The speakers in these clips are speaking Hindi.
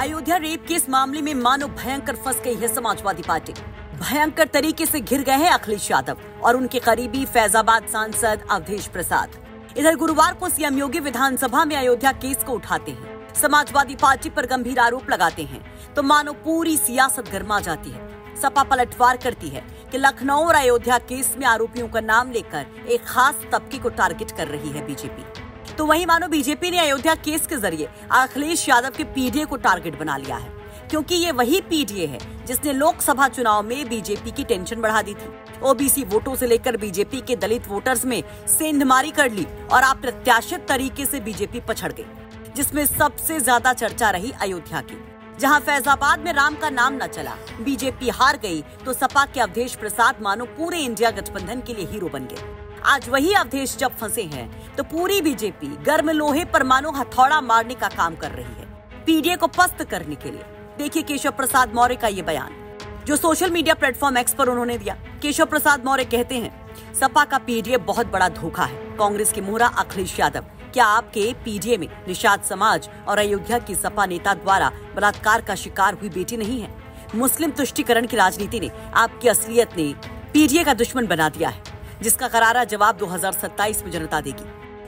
अयोध्या रेप केस मामले में मानो भयंकर फंस गई है समाजवादी पार्टी। भयंकर तरीके से घिर गए हैं अखिलेश यादव और उनके करीबी फैजाबाद सांसद अवधेश प्रसाद। इधर गुरुवार को सीएम योगी विधानसभा में अयोध्या केस को उठाते हैं, समाजवादी पार्टी पर गंभीर आरोप लगाते हैं तो मानो पूरी सियासत गर्मा जाती है। सपा पलटवार करती है कि लखनऊ और अयोध्या केस में आरोपियों का नाम लेकर एक खास तबके को टारगेट कर रही है बीजेपी। तो वहीं मानो बीजेपी ने अयोध्या केस के जरिए अखिलेश यादव के पीडीए को टारगेट बना लिया है, क्योंकि ये वही पीडीए है जिसने लोकसभा चुनाव में बीजेपी की टेंशन बढ़ा दी थी। ओबीसी वोटों से लेकर बीजेपी के दलित वोटर्स में सेंधमारी कर ली और अप्रत्याशित तरीके से बीजेपी पछड़ गई, जिसमें सबसे ज्यादा चर्चा रही अयोध्या की। जहां फैजाबाद में राम का नाम न चला, बीजेपी हार गई, तो सपा के अवधेश प्रसाद मानो पूरे इंडिया गठबंधन के लिए हीरो बन गए। आज वही अवधेश जब फंसे हैं तो पूरी बीजेपी गर्म लोहे पर मानो हथौड़ा मारने का काम कर रही है, पीडीए को पस्त करने के लिए। देखिए केशव प्रसाद मौर्य का ये बयान जो सोशल मीडिया प्लेटफॉर्म एक्स पर उन्होंने दिया। केशव प्रसाद मौर्य कहते हैं, सपा का पीडीए बहुत बड़ा धोखा है। कांग्रेस की मोहरा अखिलेश यादव। क्या आपके पीडीए में निषाद समाज और अयोध्या की सपा नेता द्वारा बलात्कार का शिकार हुई बेटी नहीं है? मुस्लिम तुष्टीकरण की राजनीति ने आपकी असलियत ने पीडीए का दुश्मन बना दिया है, जिसका करारा जवाब 2027 में जनता देगी।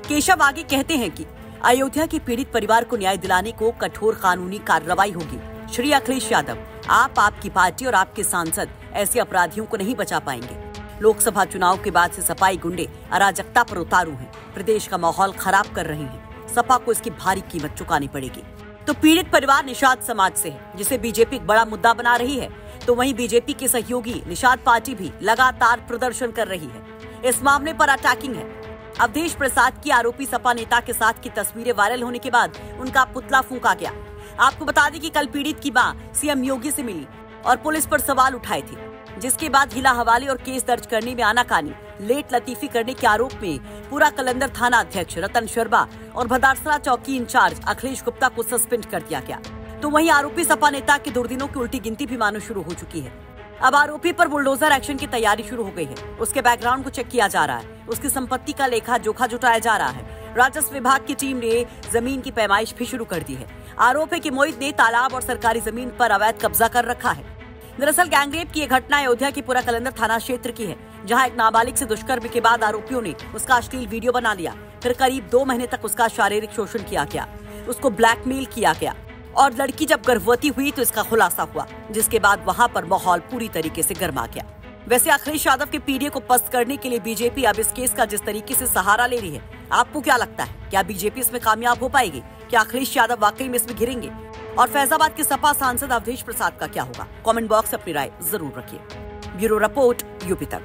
केशव आगे कहते हैं कि अयोध्या के पीड़ित परिवार को न्याय दिलाने को कठोर कानूनी कार्रवाई होगी। श्री अखिलेश यादव, आपकी पार्टी और आपके सांसद ऐसे अपराधियों को नहीं बचा पाएंगे। लोकसभा चुनाव के बाद से सपाई गुंडे अराजकता पर उतारू हैं, प्रदेश का माहौल खराब कर रहे हैं। सपा को इसकी भारी कीमत चुकानी पड़ेगी। तो पीड़ित परिवार निषाद समाज से है, जिसे बीजेपी एक बड़ा मुद्दा बना रही है। तो वहीं बीजेपी के सहयोगी निषाद पार्टी भी लगातार प्रदर्शन कर रही है। इस मामले पर अटैकिंग है। अवधेश प्रसाद की आरोपी सपा नेता के साथ की तस्वीरें वायरल होने के बाद उनका पुतला फूंका गया। आपको बता दें कि कल पीड़ित की मां सीएम योगी से मिली और पुलिस पर सवाल उठाए थे, जिसके बाद हिला हवाले और केस दर्ज करने में आनाकानी, लेट लतीफी करने के आरोप में पूरा कलंदर थाना अध्यक्ष रतन शर्मा और भदारसरा चौकी इंचार्ज अखिलेश गुप्ता को सस्पेंड कर दिया गया। तो वहीं आरोपी सपा नेता के दुर्दिनों की उल्टी गिनती भी मानो शुरू हो चुकी है। अब आरोपी पर बुलडोजर एक्शन की तैयारी शुरू हो गई है। उसके बैकग्राउंड को चेक किया जा रहा है, उसकी संपत्ति का लेखा जोखा जुटाया जा रहा है। राजस्व विभाग की टीम ने जमीन की पैमाइश भी शुरू कर दी है। आरोप है कि मोहित ने तालाब और सरकारी जमीन पर अवैध कब्जा कर रखा है। दरअसल गैंगरेप की यह घटना अयोध्या की पूरा कलंदर थाना क्षेत्र की है, जहां एक नाबालिग से दुष्कर्म के बाद आरोपियों ने उसका अश्लील वीडियो बना लिया। फिर करीब 2 महीने तक उसका शारीरिक शोषण किया गया, उसको ब्लैकमेल किया गया और लड़की जब गर्भवती हुई तो इसका खुलासा हुआ, जिसके बाद वहां पर माहौल पूरी तरीके से गर्मा गया। वैसे अखिलेश यादव के पीडीए को पस्त करने के लिए बीजेपी अब इस केस का जिस तरीके से सहारा ले रही है, आपको क्या लगता है? क्या बीजेपी इसमें कामयाब हो पाएगी? क्या अखिलेश यादव वाकई में इसमें घिरेंगे? और फैजाबाद के सपा सांसद अवधेश प्रसाद का क्या होगा? कमेंट बॉक्स में अपनी राय जरूर रखिए। ब्यूरो रिपोर्ट, यूपी तक।